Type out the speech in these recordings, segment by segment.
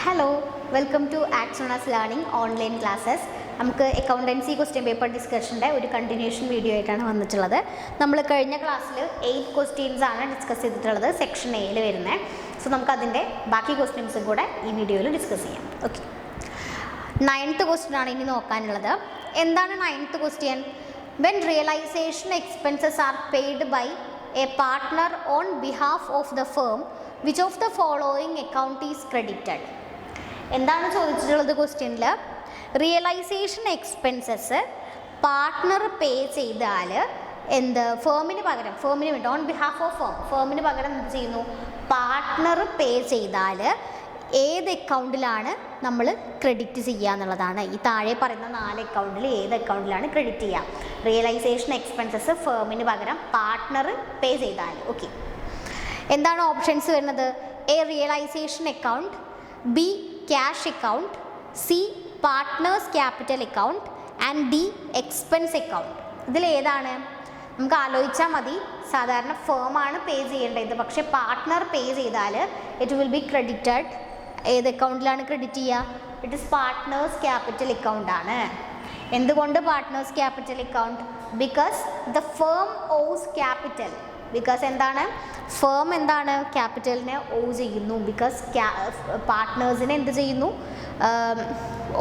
Hello, welcome to ആക്സോണസ് learning online classes. നമുക്ക് accountancy question paper ഡിസ്കഷൻ്റെ ഒരു കണ്ടിന്യൂഷൻ വീഡിയോ ആയിട്ടാണ് വന്നിട്ടുള്ളത്. നമ്മൾ കഴിഞ്ഞ ക്ലാസ്സിൽ 8 ക്വസ്റ്റ്യൻസ് ആണ് ഡിസ്കസ് ചെയ്തിട്ടുള്ളത്, സെക്ഷൻ എയിൽ വരുന്നത്. സോ നമുക്കതിൻ്റെ ബാക്കി ക്വസ്റ്റ്യൻസും കൂടെ ഈ വീഡിയോയിൽ ഡിസ്കസ് ചെയ്യാം. ഓക്കെ, 9th ക്വസ്റ്റ്യൻ ആണ് ഇനി നോക്കാനുള്ളത്. എന്താണ് 9th question? When realisation expenses are paid by a partner on behalf of the firm, which of the following account is credited? എന്താണ് ചോദിച്ചിട്ടുള്ളത് ക്വസ്റ്റ്യനിൽ? റിയലൈസേഷൻ എക്സ്പെൻസസ് പാർട്ട്ണർ പേ ചെയ്താൽ എന്ത് ഫേമിന് പകരം, ഫേമിന് വേണ്ടി ഓൺ ബിഹാഫ് ഓഫ് ഫേമിന് പകരം എന്ത് ചെയ്യുന്നു? പാർട്ട്ണർ പേ ചെയ്താൽ ഏത് അക്കൗണ്ടിലാണ് നമ്മൾ ക്രെഡിറ്റ് ചെയ്യുക എന്നുള്ളതാണ്. ഈ താഴെ പറയുന്ന 4 അക്കൗണ്ടിൽ ഏത് അക്കൗണ്ടിലാണ് ക്രെഡിറ്റ് ചെയ്യുക? റിയലൈസേഷൻ എക്സ്പെൻസസ് ഫേമിന് പകരം പാർട്ട്ണർ പേ ചെയ്താൽ. ഓക്കെ, എന്താണ് ഓപ്ഷൻസ് വരുന്നത്? A realisation account, B cash account, C partners capital account and D expense account. ഇതിലേതാണ്? നമുക്ക് ആലോചിച്ചാൽ മതി. സാധാരണ ഫേമാണ് പേ ചെയ്യേണ്ടത്, പക്ഷേ പാർട്ട്ണർ പേ ചെയ്താൽ ഇറ്റ് വിൽ ബി ക്രെഡിറ്റഡ്. ഏത് അക്കൗണ്ടിലാണ് ക്രെഡിറ്റ് ചെയ്യുക? It is partners capital account ആണ്. എന്തുകൊണ്ട് partners capital account? Because the firm owes capital. Because എന്താണ്? ഫേം എന്താണ്? ക്യാപിറ്റലിനെ ഓ ചെയ്യുന്നു. ബിക്കോസ് പാർട്ട്നേഴ്സിനെ എന്ത് ചെയ്യുന്നു?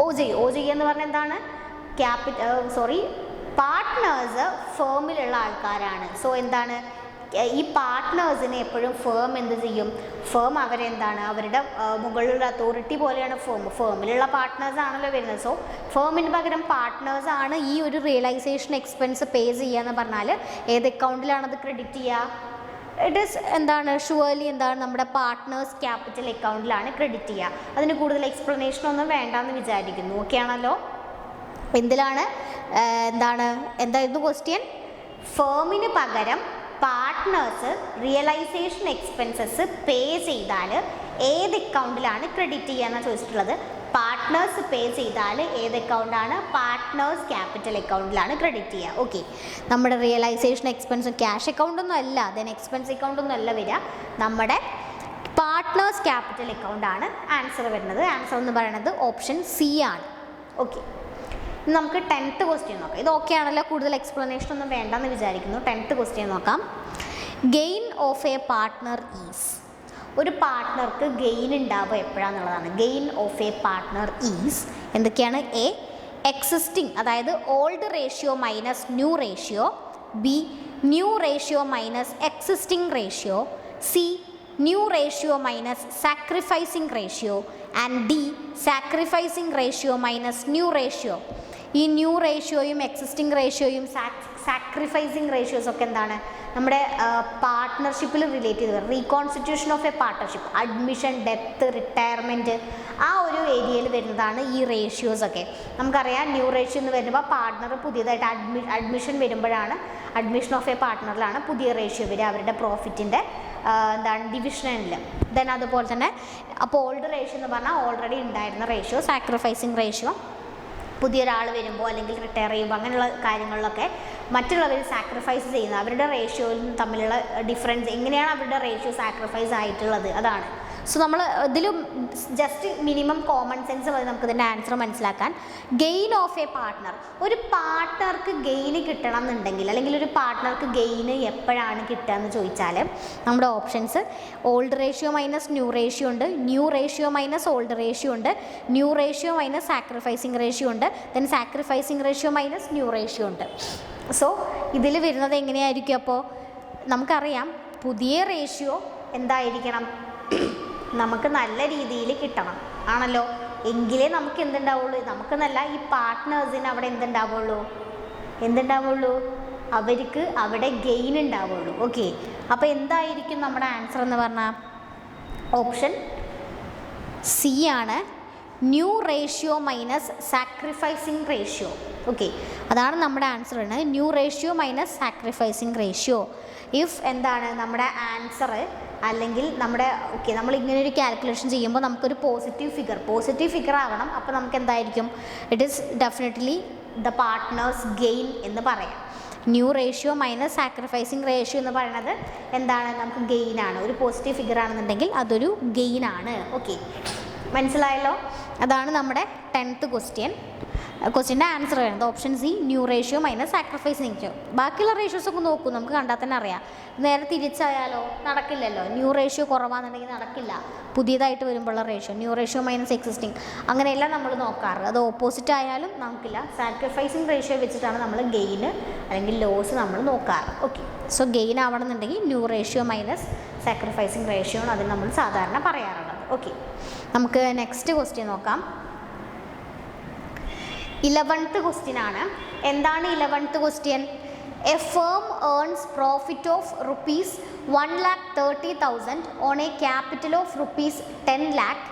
ഓ ചെയ്യും. ഓ ചെയ്യുക എന്ന് പറഞ്ഞാൽ എന്താണ്? പാർട്ട്നേഴ്സ് ഫേമിലുള്ള ആൾക്കാരാണ്. സോ എന്താണ്? ഈ പാർട്ട്നേഴ്സിനെ എപ്പോഴും ഫേം എന്ത് ചെയ്യും? ഫേം അവരെന്താണ്? അവരുടെ മുകളിലുള്ള അതോറിറ്റി പോലെയാണ് ഫേം. ഫേമിലുള്ള പാർട്ട്നേഴ്സ് ആണല്ലോ വരുന്നത്. സോ ഫേമിന് പകരം പാർട്ട്നേഴ്സ് ആണ് ഈ ഒരു റിയലൈസേഷൻ എക്സ്പെൻസ് പേ ചെയ്യുക എന്ന് പറഞ്ഞാൽ ഏത് അക്കൗണ്ടിലാണത് ക്രെഡിറ്റ് ചെയ്യുക? ഇറ്റ് ഈസ് എന്താണ്? ഷുവർലി എന്താണ്? നമ്മുടെ പാർട്ട്നേഴ്സ് ക്യാപിറ്റൽ അക്കൗണ്ടിലാണ് ക്രെഡിറ്റ് ചെയ്യുക. അതിന് കൂടുതൽ എക്സ്പ്ലനേഷൻ ഒന്നും വേണ്ടെന്ന് വിചാരിക്കുന്നു. ഓക്കെ ആണല്ലോ? എന്തിലാണ് എന്തായിരുന്നു ക്വസ്റ്റ്യൻ? ഫേമിന് പകരം പാർട്ട്നേഴ്സ് റിയലൈസേഷൻ എക്സ്പെൻസസ് പേ ചെയ്താൽ ഏത് അക്കൗണ്ടിലാണ് ക്രെഡിറ്റ് ചെയ്യാന്നാണ് ചോദിച്ചിട്ടുള്ളത്. പാർട്ട്നേഴ്സ് പേ ചെയ്താൽ ഏത് അക്കൗണ്ടാണ്? പാർട്ട്നേഴ്സ് ക്യാപിറ്റൽ അക്കൗണ്ടിലാണ് ക്രെഡിറ്റ് ചെയ്യുക. ഓക്കെ, നമ്മുടെ റിയലൈസേഷൻ എക്സ്പെൻസ് ക്യാഷ് അക്കൗണ്ടൊന്നും അല്ല, ദെൻ എക്സ്പെൻസ് അക്കൗണ്ടൊന്നും അല്ല വരിക, നമ്മുടെ പാർട്ട്നേഴ്സ് ക്യാപിറ്റൽ അക്കൗണ്ടാണ് ആൻസർ വരുന്നത്. ആൻസർ എന്ന് പറയുന്നത് ഓപ്ഷൻ സി ആണ്. ഓക്കെ, നമുക്ക് 10th ക്വസ്റ്റ്യൻ നോക്കാം. ഇത് ഓക്കെ ആണല്ലോ? കൂടുതൽ എക്സ്പ്ലനേഷൻ ഒന്നും വേണ്ടെന്ന് വിചാരിക്കുന്നു. 10th ക്വസ്റ്റ്യൻ നോക്കാം. Gain of a partner is. ഒരു പാർട്ട്ണർക്ക് ഗെയിൻ ഉണ്ടാവുക എപ്പോഴാണെന്നുള്ളതാണ്. Gain of a partner is എന്തൊക്കെയാണ്? എ എക്സിസ്റ്റിംഗ്, അതായത് old ratio minus new ratio, B new ratio minus existing ratio, C new ratio minus sacrificing ratio and D sacrificing ratio minus new ratio. ഈ new റേഷ്യോയും എക്സിസ്റ്റിംഗ് റേഷ്യോയും sacrificing ratios ഒക്കെ എന്താണ്? നമ്മുടെ പാർട്ട്ണർഷിപ്പിൽ റിലേറ്റ് ചെയ്ത് വരും. Reconstitution of a partnership, admission, death, retirement, ആ ഒരു ഏരിയയിൽ വരുന്നതാണ് ഈ റേഷ്യോസൊക്കെ. നമുക്കറിയാം ന്യൂ റേഷ്യോ എന്ന് വരുമ്പോൾ പാർട്ട്ണർ പുതിയതായിട്ട് അഡ്മിഷൻ വരുമ്പോഴാണ്, അഡ്മിഷൻ ഓഫ് എ പാർട്ട്ണറിലാണ് പുതിയ റേഷ്യോ വരിക അവരുടെ പ്രോഫിറ്റിൻ്റെ ഡിവിഷനിൽ. ദെൻ അതുപോലെ തന്നെ അപ്പോൾ ഓൾഡ് റേഷ്യോ എന്ന് പറഞ്ഞാൽ ഓൾറെഡി ഉണ്ടായിരുന്ന റേഷ്യോ. സാക്രിഫൈസിങ് റേഷ്യോ പുതിയൊരാൾ വരുമ്പോൾ അല്ലെങ്കിൽ റിട്ടയർ ചെയ്യുമ്പോൾ അങ്ങനെയുള്ള കാര്യങ്ങളിലൊക്കെ മറ്റുള്ളവർ സാക്രിഫൈസ് ചെയ്യുന്നത്, അവരുടെ റേഷ്യോയിൽ തമ്മിലുള്ള ഡിഫറൻസ്, എങ്ങനെയാണ് അവരുടെ റേഷ്യോ സാക്രിഫൈസ് ആയിട്ടുള്ളത്, അതാണ്. സോ നമ്മൾ ഇതിലും ജസ്റ്റ് മിനിമം കോമൺ സെൻസ് മതി നമുക്ക് ഇതിൻ്റെ ആൻസർ മനസ്സിലാക്കാൻ. ഗെയിൻ ഓഫ് എ പാർട്ട്ണർ, ഒരു പാർട്ട്ണർക്ക് ഗെയിന് കിട്ടണം എന്നുണ്ടെങ്കിൽ, അല്ലെങ്കിൽ ഒരു പാർട്ട്ണർക്ക് ഗെയിന് എപ്പോഴാണ് കിട്ടുക എന്ന് ചോദിച്ചാൽ നമ്മുടെ options old ratio minus new ratio ഉണ്ട്, new ratio minus old ratio ഉണ്ട്, new ratio minus sacrificing ratio ഉണ്ട്, then sacrificing ratio minus new ratio ഉണ്ട്. സോ ഇതിൽ വരുന്നത് എങ്ങനെയായിരിക്കും? അപ്പോൾ നമുക്കറിയാം പുതിയ റേഷ്യോ എന്തായിരിക്കണം? നമുക്ക് നല്ല രീതിയിൽ കിട്ടണം ആണല്ലോ, എങ്കിലേ നമുക്ക് എന്തുണ്ടാവുള്ളൂ? നമുക്ക് നല്ല ഈ പാർട്ട്നേഴ്സിന് അവിടെ എന്തുണ്ടാവുള്ളൂ? അവർക്ക് അവിടെ ഗെയിൻ ഉണ്ടാവുള്ളൂ. ഓക്കെ, അപ്പോൾ എന്തായിരിക്കും നമ്മുടെ ആൻസർ എന്ന് പറഞ്ഞാൽ ഓപ്ഷൻ സി ആണ്. New ratio minus sacrificing ratio. Okay, അതാണ് നമ്മുടെ answer. New ratio minus sacrificing ratio. If എന്താണ് നമ്മുടെ ആൻസർ, അല്ലെങ്കിൽ നമ്മുടെ നമ്മൾ ഇങ്ങനെ ഒരു കാൽക്കുലേഷൻ ചെയ്യുമ്പോൾ നമുക്കൊരു പോസിറ്റീവ് ഫിഗർ ആവണം. അപ്പോൾ നമുക്ക് എന്തായിരിക്കും? It is definitely the partners gain എന്ന് പറയാം. New ratio minus sacrificing ratio എന്ന് പറയുന്നത് എന്താണ്? നമുക്ക് ഗെയിനാണ്. ഒരു പോസിറ്റീവ് ഫിഗർ ആണെന്നുണ്ടെങ്കിൽ അതൊരു ഗെയിനാണ്. ഓക്കെ, മനസ്സിലായല്ലോ? അതാണ് നമ്മുടെ 10th ക്വസ്റ്റ്യൻ. ക്വസ്റ്റ്യൻ്റെ ആൻസർ വരുന്നത് option C, new ratio minus sacrificing ratio. ബാക്കിയുള്ള റേഷ്യോസ് ഒക്കെ നോക്കൂ, നമുക്ക് കണ്ടാൽ തന്നെ അറിയാം. നേരെ തിരിച്ചായാലോ നടക്കില്ലല്ലോ. ന്യൂ റേഷ്യോ കുറവാണെന്നുണ്ടെങ്കിൽ നടക്കില്ല. പുതിയതായിട്ട് വരുമ്പോഴുള്ള ratio new ratio minus existing അങ്ങനെയെല്ലാം നമ്മൾ നോക്കാറ്. അത് ഓപ്പോസിറ്റ് ആയാലും നമുക്കില്ല. സാക്രിഫൈസിങ് റേഷ്യോ വെച്ചിട്ടാണ് നമ്മൾ ഗെയിന് അല്ലെങ്കിൽ ലോസ് നമ്മൾ നോക്കാറ്. ഓക്കെ, സോ ഗെയിൻ ആവണമെന്നുണ്ടെങ്കിൽ new ratio minus sacrificing ratio ആണ് അതിന് നമ്മൾ സാധാരണ പറയാറുള്ളത്. ഓക്കെ, നമുക്ക് നെക്സ്റ്റ് ക്വസ്റ്റ്യൻ നോക്കാം. 11th ക്വസ്റ്റ്യൻ ആണ്. എന്താണ് 11th question? A firm earns profit of ₹1,30,000 on A capital of ₹10 lakh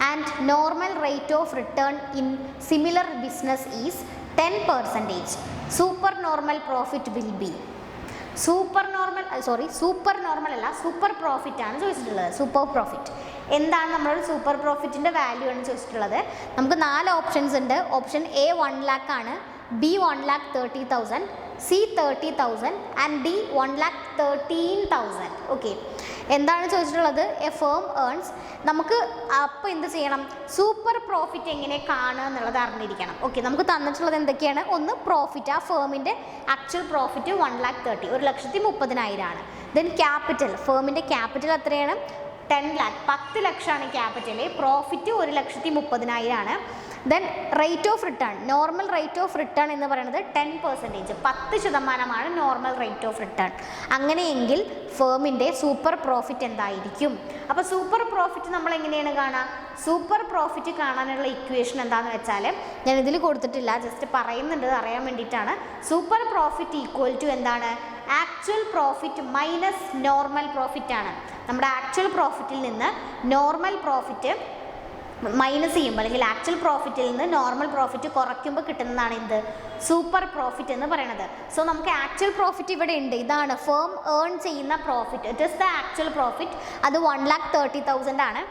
and normal rate of return in similar business is 10%. Super normal profit will be. Super normal അല്ല, super profit ആണ് ചോദിച്ചിട്ടുള്ളത്. Super profit എന്താണ്? നമ്മളൊരു super പ്രോഫിറ്റിൻ്റെ value ആണ് ചോദിച്ചിട്ടുള്ളത്. നമുക്ക് 4 options ഉണ്ട്. Option A 1 lakh ആണ്, B 1,30,000, C 30,000 and D 1,13,000. Okay, എന്താണ് ചോദിച്ചിട്ടുള്ളത്? A firm earns. നമുക്ക് അപ്പോൾ എന്ത് ചെയ്യണം? സൂപ്പർ പ്രോഫിറ്റ് എങ്ങനെ കാണുക എന്നുള്ളത് അറിഞ്ഞിരിക്കണം. ഓക്കെ, നമുക്ക് തന്നിട്ടുള്ളത് എന്തൊക്കെയാണ്? ഒന്ന് പ്രോഫിറ്റ്, ആ ഫേമിൻ്റെ ആക്ച്വൽ പ്രോഫിറ്റ് 1,30,000 1,30,000 ആണ്. ദെൻ ക്യാപിറ്റൽ, ഫേമിൻ്റെ ക്യാപിറ്റൽ എത്രയാണ്? 10 lakh 10 ലക്ഷമാണ് ക്യാപിറ്റൽ. പ്രോഫിറ്റ് 1,30,000 ആണ്. Then rate of return, normal rate of return എന്ന് പറയുന്നത് 10%, 10% നോർമൽ റേറ്റ് ഓഫ് റിട്ടേൺ. അങ്ങനെയെങ്കിൽ ഫേമിൻ്റെ സൂപ്പർ പ്രോഫിറ്റ് എന്തായിരിക്കും? അപ്പോൾ സൂപ്പർ പ്രോഫിറ്റ് നമ്മൾ എങ്ങനെയാണ് കാണുക? സൂപ്പർ പ്രോഫിറ്റ് കാണാനുള്ള ഇക്വേഷൻ എന്താണെന്ന് വെച്ചാൽ ഞാൻ ഇതിൽ കൊടുത്തിട്ടില്ല, ജസ്റ്റ് പറയുന്നുണ്ട് അറിയാൻ വേണ്ടിയിട്ടാണ്. സൂപ്പർ പ്രോഫിറ്റ് ഈക്വൽ ടു എന്താണ്? Actual profit minus normal profit ആണ്. നമ്മുടെ ആക്ച്വൽ പ്രോഫിറ്റിൽ നിന്ന് നോർമൽ പ്രോഫിറ്റ് മൈനസ് ചെയ്യുമ്പോൾ അല്ലെങ്കിൽ ആക്ച്വൽ പ്രോഫിറ്റിൽ നിന്ന് നോർമൽ പ്രോഫിറ്റ് കുറയ്ക്കുമ്പോൾ കിട്ടുന്നതാണ് എന്ത്? സൂപ്പർ പ്രോഫിറ്റ് എന്ന് പറയുന്നത്. സോ നമുക്ക് ആക്ച്വൽ പ്രോഫിറ്റ് ഇവിടെ ഉണ്ട്. ഇതാണ് ഫേം ഏൺ ചെയ്യുന്ന profit. It is the actual profit. അത് 1,30,000 ആണ്.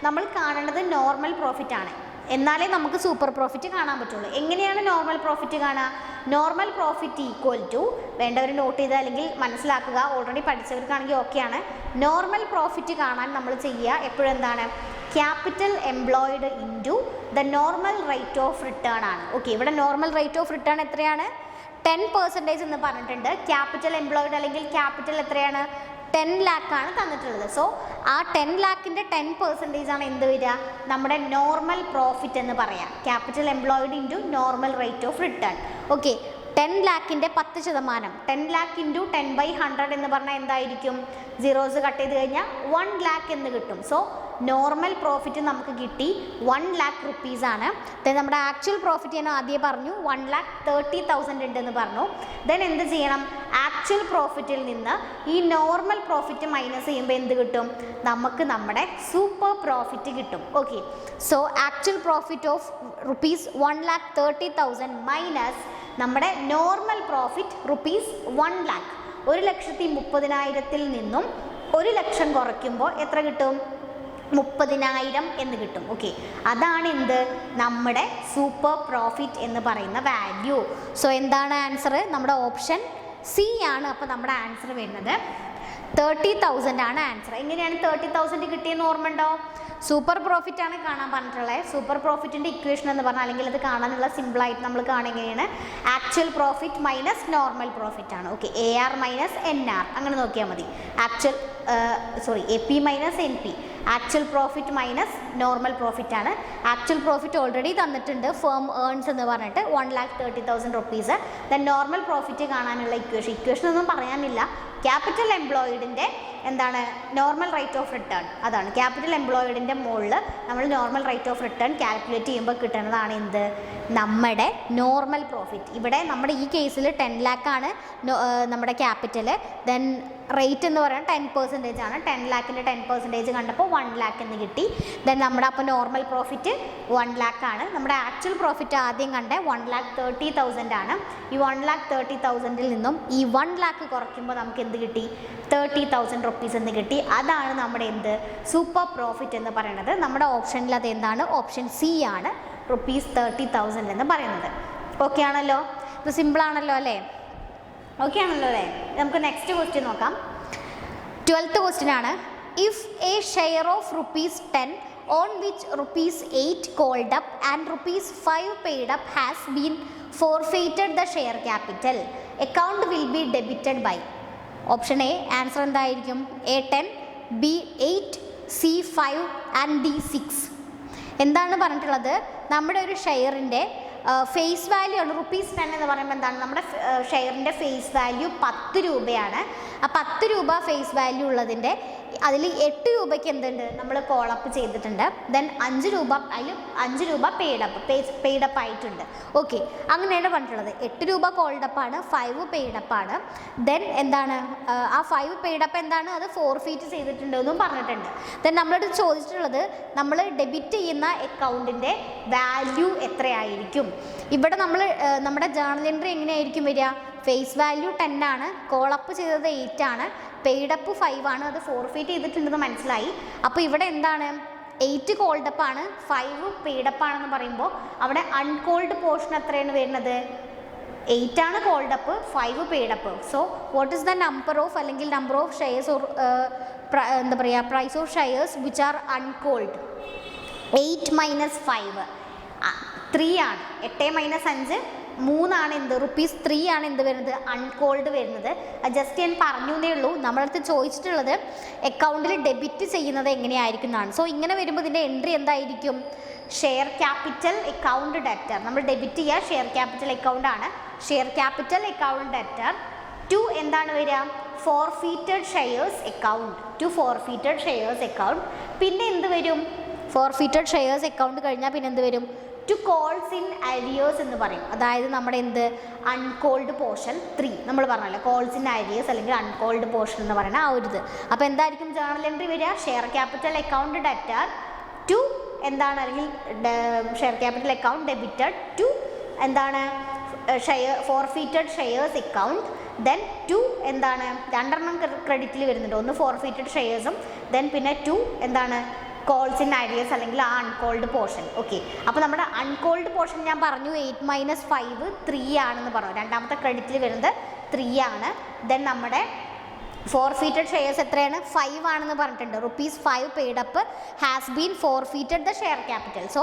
നമ്മൾ കാണേണ്ടത് നോർമൽ പ്രോഫിറ്റ് ആണ്. എന്നാലേ നമുക്ക് സൂപ്പർ പ്രോഫിറ്റ് കാണാൻ പറ്റുള്ളൂ. എങ്ങനെയാണ് നോർമൽ പ്രോഫിറ്റ് കാണുക? നോർമൽ പ്രോഫിറ്റ് ഈക്വൽ ടു, വേണ്ടവർ നോട്ട് ചെയ്ത് അല്ലെങ്കിൽ മനസ്സിലാക്കുക, ഓൾറെഡി പഠിച്ചവർക്കാണെങ്കിൽ ഓക്കെയാണ്. നോർമൽ പ്രോഫിറ്റ് കാണാൻ നമ്മൾ ചെയ്യുക എപ്പോഴും എന്താണ്? Capital employed into the normal rate of return ആണ്. ഓക്കെ, ഇവിടെ നോർമൽ റേറ്റ് ഓഫ് റിട്ടേൺ എത്രയാണ്? 10% എന്ന് പറഞ്ഞിട്ടുണ്ട്. ക്യാപിറ്റൽ എംപ്ലോയിഡ് അല്ലെങ്കിൽ ക്യാപിറ്റൽ എത്രയാണ്? 10 lakh ആണ് തന്നിട്ടുള്ളത്. സോ ആ 10 lakhൻ്റെ 10% ആണ് എന്ത് വരിക? നമ്മുടെ നോർമൽ പ്രോഫിറ്റ് എന്ന് പറയാം. Capital employed into normal rate of return. Okay, 10 lakhൻ്റെ 10%, 10 lakh into 10/100 എന്ന് പറഞ്ഞാൽ എന്തായിരിക്കും? സീറോസ് കട്ട് ചെയ്ത് കഴിഞ്ഞാൽ 1 lakh എന്ന് കിട്ടും. സോ നോർമൽ പ്രോഫിറ്റ് നമുക്ക് കിട്ടി 1 lakh rupees ആണ്. ദെൻ നമ്മുടെ ആക്ച്വൽ പ്രോഫിറ്റ് ഞാൻ ആദ്യം പറഞ്ഞു 1,30,000 ഉണ്ടെന്ന് പറഞ്ഞു. ദെൻ എന്ത് ചെയ്യണം? ആക്ച്വൽ പ്രോഫിറ്റിൽ നിന്ന് ഈ നോർമൽ പ്രോഫിറ്റ് മൈനസ് ചെയ്യുമ്പോൾ എന്ത് കിട്ടും? നമുക്ക് നമ്മുടെ സൂപ്പർ പ്രോഫിറ്റ് കിട്ടും. Okay, so actual profit of ₹1,30,000 minus നമ്മുടെ നോർമൽ പ്രോഫിറ്റ് ₹1 lakh. 1,30,000 നിന്നും 1 ലക്ഷം കുറയ്ക്കുമ്പോൾ എത്ര കിട്ടും? 30,000 എന്ന് കിട്ടും. ഓക്കെ, അതാണ് എന്ത്? നമ്മുടെ സൂപ്പർ പ്രോഫിറ്റ് എന്ന് പറയുന്ന വാല്യൂ. സോ എന്താണ് ആൻസർ? നമ്മുടെ ഓപ്ഷൻ സി ആണ്. അപ്പോൾ നമ്മുടെ ആൻസർ വരുന്നത് 30,000 ആണ് ആൻസർ. എങ്ങനെയാണ് 30,000 കിട്ടിയെന്ന് ഓർമ്മ ഉണ്ടോ? സൂപ്പർ പ്രോഫിറ്റ് ആണ് കാണാൻ പറഞ്ഞിട്ടുള്ളത്. സൂപ്പർ പ്രോഫിറ്റിൻ്റെ ഇക്വേഷൻ എന്ന് പറഞ്ഞാൽ അല്ലെങ്കിൽ അത് കാണാനുള്ള സിമ്പിളായിട്ട് നമ്മൾ കാണുക എങ്ങനെയാണ്? Actual profit minus normal profit ആണ്. ഓക്കെ, AR മൈനസ് NR അങ്ങനെ നോക്കിയാൽ മതി. AP minus NP, actual profit minus normal profit ആണ്. ആക്ച്വൽ പ്രോഫിറ്റ് ഓൾറെഡി തന്നിട്ടുണ്ട്, ഫേം ഏൺസ് എന്ന് പറഞ്ഞിട്ട് 1,30,000 rupees. ദെൻ നോർമൽ പ്രോഫിറ്റ് കാണാനുള്ള ഇക്വേഷൻ ഒന്നും പറയാനില്ല. ക്യാപിറ്റൽ എംപ്ലോയിഡിൻ്റെ എന്താണ്? Normal rate of return. അതാണ് ക്യാപിറ്റൽ എംപ്ലോയിഡിൻ്റെ മുകളിൽ നമ്മൾ normal rate of return calculate ചെയ്യുമ്പോൾ കിട്ടുന്നതാണ് എന്ത്? നമ്മുടെ നോർമൽ പ്രോഫിറ്റ്. ഇവിടെ നമ്മുടെ ഈ കേസിൽ 10 lakh ആണ് നമ്മുടെ ക്യാപിറ്റൽ. ദെൻ റേറ്റ് എന്ന് പറയുന്നത് 10% ആണ്. 10 lakhൻ്റെ 10% കണ്ടപ്പോൾ 1 lakh എന്ന് കിട്ടി. ദെൻ നമ്മുടെ അപ്പോൾ നോർമൽ പ്രോഫിറ്റ് 1 lakh ആണ്. നമ്മുടെ ആക്ച്വൽ പ്രോഫിറ്റ് ആദ്യം കണ്ട 1,30,000 ആണ്. ഈ 1,30,000 നിന്നും ഈ 1 lakh കുറയ്ക്കുമ്പോൾ നമുക്ക് എന്ത് കിട്ടി? 30,000 rupees എന്ന് കിട്ടി. അതാണ് നമ്മുടെ എന്ത്? സൂപ്പർ പ്രോഫിറ്റ് എന്ന് പറയുന്നത്. നമ്മുടെ ഓപ്ഷനിൽ അത് എന്താണ്? ഓപ്ഷൻ സി ആണ്, ₹30,000 എന്ന് പറയുന്നത്. ഓക്കെ ആണല്ലോ? ഇത് സിമ്പിൾ ആണല്ലോ അല്ലേ? ഓക്കെ ആണല്ലോ അല്ലേ? നമുക്ക് നെക്സ്റ്റ് ക്വസ്റ്റ്യൻ നോക്കാം. 12th ക്വസ്റ്റ്യൻ ആണ്. If A share of ₹10 on which rupees 8 called up and rupees 5 paid up has been forfeited the share capital. Account will be debited by. Option A answer എന്തായിരിക്കും? A10, B8, C5 and D6. എന്താണ് പറഞ്ഞിട്ടുള്ളത്? നമ്മുടെ ഒരു ഷെയറിൻ്റെ face value ആണ് ₹10 എന്ന് പറയുമ്പോൾ എന്താണ്? നമ്മുടെ ഷെയറിൻ്റെ ഫേസ് വാല്യൂ 10 രൂപയാണ്. ആ 10 രൂപ ഫേസ് വാല്യൂ ഉള്ളതിൻ്റെ അതിൽ 8 രൂപയ്ക്ക് എന്തുണ്ട്? നമ്മൾ കോളപ്പ് ചെയ്തിട്ടുണ്ട്. ദെൻ 5 രൂപ, അതിൽ 5 രൂപ പെയ്ഡപ്പ് ആയിട്ടുണ്ട്. ഓക്കെ, അങ്ങനെയാണ് പറഞ്ഞിട്ടുള്ളത്. 8 രൂപ കോൾഡപ്പാണ്, 5 പെയ്ഡപ്പാണ്. ദെൻ എന്താണ്? ആ 5 പെയ്ഡപ്പ് എന്താണ്? അത് ഫോർഫീറ്റ് ചെയ്തിട്ടുണ്ട് എന്നും പറഞ്ഞിട്ടുണ്ട്. ദെൻ നമ്മളോട് ചോദിച്ചിട്ടുള്ളത് നമ്മൾ ഡെബിറ്റ് ചെയ്യുന്ന അക്കൗണ്ടിൻ്റെ വാല്യൂ എത്രയായിരിക്കും? ഇവിടെ നമ്മൾ നമ്മുടെ ജേർണൽ എൻട്രി എങ്ങനെയായിരിക്കും വരിക? ഫേസ് വാല്യൂ 10 ആണ്, കോളപ്പ് ചെയ്തത് 8 ആണ്, പെയ്ഡപ്പ് 5 ആണ്, അത് ഫോർഫീറ്റ് ചെയ്തിട്ടുണ്ടെന്ന് മനസ്സിലായി. അപ്പോൾ ഇവിടെ എന്താണ്? 8 കോൾഡപ്പ് ആണ്, 5 പെയ്ഡപ്പ് ആണെന്ന് പറയുമ്പോൾ അവിടെ അൺകോൾഡ് പോർഷൻ എത്രയാണ് വരുന്നത്? 8 ആണ് called up, 5 paid up. So what is the number of, അല്ലെങ്കിൽ നമ്പർ ഓഫ് ഷെയർസ് ഓർ എന്താ പറയുക, price of shares which are uncalled? 8 - 5 3 ആണ്. 8 - 5 3 ആണ്. എന്ത്? ₹3 ആണ് എന്ത് വരുന്നത്? അൺകോൾഡ് വരുന്നത്. ജസ്റ്റ് ഞാൻ പറഞ്ഞു എന്നേ ഉള്ളൂ. നമ്മളടുത്ത് ചോദിച്ചിട്ടുള്ളത് അക്കൗണ്ടിൽ ഡെബിറ്റ് ചെയ്യുന്നത് എങ്ങനെയായിരിക്കും എന്നാണ്. സോ ഇങ്ങനെ വരുമ്പോൾ ഇതിൻ്റെ എൻട്രി എന്തായിരിക്കും? Share capital account debtor. നമ്മൾ ഡെബിറ്റ് ചെയ്യുക ഷെയർ ക്യാപിറ്റൽ അക്കൗണ്ട് ആണ്. Share capital account debtor to എന്താണ് വരിക? Forfeited shares account. To forfeited shares account. പിന്നെ എന്ത് വരും? ഫോർഫീറ്റഡ് ഷെയർസ് അക്കൗണ്ട് കഴിഞ്ഞാൽ പിന്നെ എന്ത് വരും? ടു കോൾസ് ഇൻ അരിയേഴ്സ് എന്ന് പറയും. അതായത് നമ്മുടെ എന്ത്? അൺകോൾഡ് പോർഷൻ 3 നമ്മൾ പറഞ്ഞല്ലോ, കോൾസ് ഇൻ അരിയേഴ്സ് അല്ലെങ്കിൽ അൺകോൾഡ് പോർഷൻ എന്ന് പറയുന്ന ആ ഒരു ഇത്. അപ്പോൾ എന്തായിരിക്കും ജേർണൽ എൻട്രി വരിക? Share capital account debtor to എന്താണ്? അല്ലെങ്കിൽ share capital account debited to എന്താണ്? Forfeited shares account. Then to എന്താണ്? 2 ക്രെഡിറ്റിൽ വരുന്നുണ്ട്. ഒന്ന് ഫോർഫീറ്റഡ് ഷെയർസും ദെൻ പിന്നെ 2 എന്താണ്? കോൾസ് ഇൻ അരിയേഴ്സ് അല്ലെങ്കിൽ ആ അൺകോൾഡ് പോർഷൻ. ഓക്കെ, അപ്പോൾ നമ്മുടെ അൺകോൾഡ് പോർഷൻ ഞാൻ പറഞ്ഞു 8 - 5 3 ആണെന്ന് പറഞ്ഞു. രണ്ടാമത്തെ ക്രെഡിറ്റിൽ വരുന്നത് 3 ആണ്. ദെൻ നമ്മുടെ ഫോർഫീറ്റഡ് ഷെയർസ് എത്രയാണ്? 5 ആണെന്ന് പറഞ്ഞിട്ടുണ്ട്. ₹5 paid-up has been forfeited the share capital. So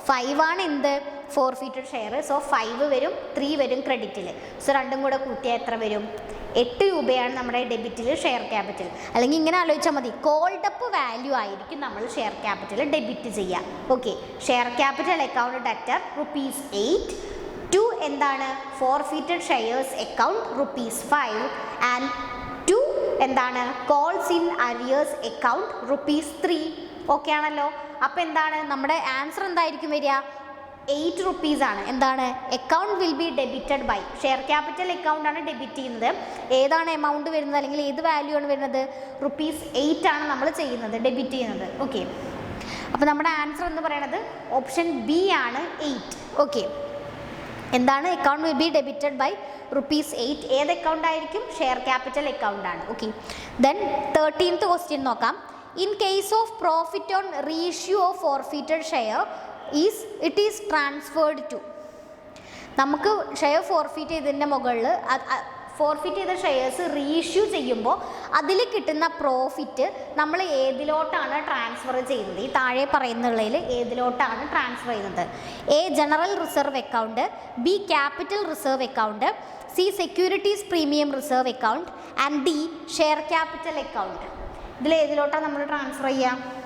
5 ആണ് എന്ത്? Forfeited share. സോ 5 വരും, 3 വരും ക്രെഡിറ്റിൽ. സോ രണ്ടും കൂടെ കൂട്ടിയാൽ എത്ര വരും? 8 രൂപയാണ് നമ്മുടെ ഡെബിറ്റിൽ ഷെയർ ക്യാപിറ്റൽ. അല്ലെങ്കിൽ ഇങ്ങനെ ആലോചിച്ചാൽ മതി, കോൾഡപ്പ് വാല്യൂ ആയിരിക്കും നമ്മൾ ഷെയർ ക്യാപിറ്റൽ ഡെബിറ്റ് ചെയ്യുക. Okay, share capital account debtor ₹8 to എന്താണ്? Forfeited shares account ₹5 and to എന്താണ്? Calls in arrears account ₹3. Okay ആണല്ലോ. അപ്പോൾ എന്താണ് നമ്മുടെ ആൻസർ? എന്തായിരിക്കും വരിക? 8 rupees ആണ്. എന്താണ്? Account will be debited by. Share capital account ആണ് ഡെബിറ്റ് ചെയ്യുന്നത്. ഏതാണ് എമൗണ്ട് വരുന്നത് അല്ലെങ്കിൽ ഏത് വാല്യൂ ആണ് വരുന്നത്? ₹8 ആണ് നമ്മൾ ചെയ്യുന്നത്, ഡെബിറ്റ് ചെയ്യുന്നത്. ഓക്കെ, അപ്പോൾ നമ്മുടെ ആൻസർ എന്ന് പറയുന്നത് ഓപ്ഷൻ ബി ആണ്, 8. ഓക്കെ, എന്താണ്? Account will be debited by ₹8. ഏത് അക്കൗണ്ട് ആയിരിക്കും? ഷെയർ ക്യാപിറ്റൽ അക്കൗണ്ട് ആണ്. ഓക്കെ, ദെൻ 13th ക്വസ്റ്റ്യൻ നോക്കാം. In case of profit on reissue of forfeited share it is transferred to. നമുക്ക് ഷെയർ ഫോർഫീറ്റ് ചെയ്തതിൻ്റെ മുകളിൽ forfeit ചെയ്ത ഷെയർസ് റീഇഷ്യൂ ചെയ്യുമ്പോൾ അതിൽ കിട്ടുന്ന പ്രോഫിറ്റ് നമ്മൾ ഏതിലോട്ടാണ് ട്രാൻസ്ഫർ ചെയ്യുന്നത്? ഈ താഴെ പറയുന്നതിൽ ഏതിലോട്ടാണ് ട്രാൻസ്ഫർ ചെയ്യുന്നത്? A general reserve account, B capital reserve account, C securities premium reserve account and D share capital account. ഇതിൽ ഏതിലോട്ടാണ് നമ്മൾ ട്രാൻസ്ഫർ ചെയ്യുക?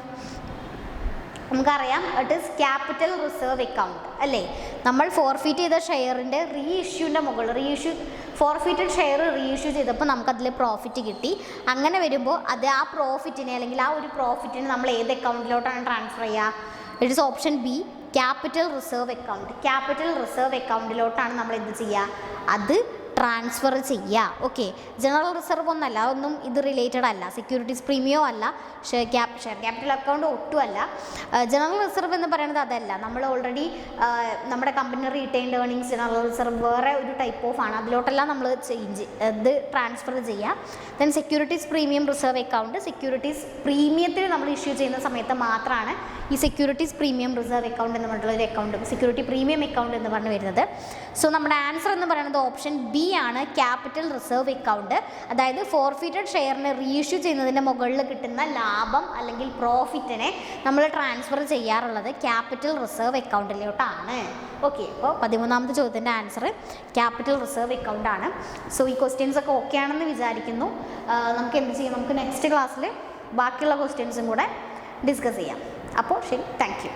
നമുക്കറിയാം it is capital reserve account അല്ലേ. നമ്മൾ ഫോർഫീറ്റ് ചെയ്ത ഷെയറിൻ്റെ റീഇഷ്യൂൻ്റെ മുകളിൽ ഫോർഫീറ്റഡ് ഷെയർ റീഇഷ്യൂ ചെയ്തപ്പോൾ നമുക്കതിൽ പ്രോഫിറ്റ് കിട്ടി. അങ്ങനെ വരുമ്പോൾ അത് ആ പ്രോഫിറ്റിനെ അല്ലെങ്കിൽ ആ ഒരു പ്രോഫിറ്റിനെ നമ്മൾ ഏത് അക്കൗണ്ടിലോട്ടാണ് ട്രാൻസ്ഫർ ചെയ്യുക? It is option B capital reserve account. Capital reserve അക്കൗണ്ടിലോട്ടാണ് നമ്മൾ എന്ത് ചെയ്യുക? അത് ട്രാൻസ്ഫർ ചെയ്യുക. ഓക്കെ, ജനറൽ റിസർവ് ഒന്നല്ല, അതൊന്നും ഇത് റിലേറ്റഡ് അല്ല. സെക്യൂരിറ്റീസ് പ്രീമിയോ അല്ല, ഷെയർ ക്യാപിറ്റൽ അക്കൗണ്ട് ഒട്ടുമല്ല. ജനറൽ റിസർവ് എന്ന് പറയുന്നത് അതല്ല. നമ്മൾ ഓൾറെഡി നമ്മുടെ company retained earnings general reserve വേറെ ഒരു ടൈപ്പ് ഓഫ് ആണ്. അതിലോട്ടെല്ലാം നമ്മൾ ഇത് ട്രാൻസ്ഫർ ചെയ്യുക. Then securities premium reserve account, securities പ്രീമിയത്തിൽ നമ്മൾ ഇഷ്യൂ ചെയ്യുന്ന സമയത്ത് മാത്രമാണ് ഈ സെക്യൂരിറ്റീസ് പ്രീമിയം റിസർവ് അക്കൗണ്ട് എന്ന് പറഞ്ഞിട്ടുള്ള ഒരു അക്കൗണ്ട്, സെക്യൂരിറ്റി പ്രീമിയം അക്കൗണ്ട് എന്ന് പറഞ്ഞു വരുന്നത്. സോ നമ്മുടെ ആൻസർ എന്ന് പറയുന്നത് ഓപ്ഷൻ ബി ഇനിയാണ് ക്യാപിറ്റൽ റിസർവ് അക്കൗണ്ട്. അതായത് ഫോർഫിറ്റഡ് ഷെയറിന് റീഇഷ്യൂ ചെയ്യുന്നതിൻ്റെ മുകളിൽ കിട്ടുന്ന ലാഭം അല്ലെങ്കിൽ പ്രോഫിറ്റിനെ നമ്മൾ ട്രാൻസ്ഫർ ചെയ്യാറുള്ളത് ക്യാപിറ്റൽ റിസർവ് അക്കൗണ്ടിലോട്ടാണ്. ഓക്കെ, അപ്പോൾ 13ാമത്തെ ചോദ്യത്തിൻ്റെ ആൻസർ ക്യാപിറ്റൽ റിസർവ് അക്കൗണ്ട് ആണ്. സോ ഈ ക്വസ്റ്റ്യൻസ് ഒക്കെ ഓക്കെ ആണെന്ന് വിചാരിക്കുന്നു. നമുക്ക് എന്ത് ചെയ്യാം, നമുക്ക് നെക്സ്റ്റ് ക്ലാസ്സിൽ ബാക്കിയുള്ള ക്വസ്റ്റ്യൻസും കൂടെ ഡിസ്കസ് ചെയ്യാം. അപ്പോൾ ശരി, താങ്ക് യു.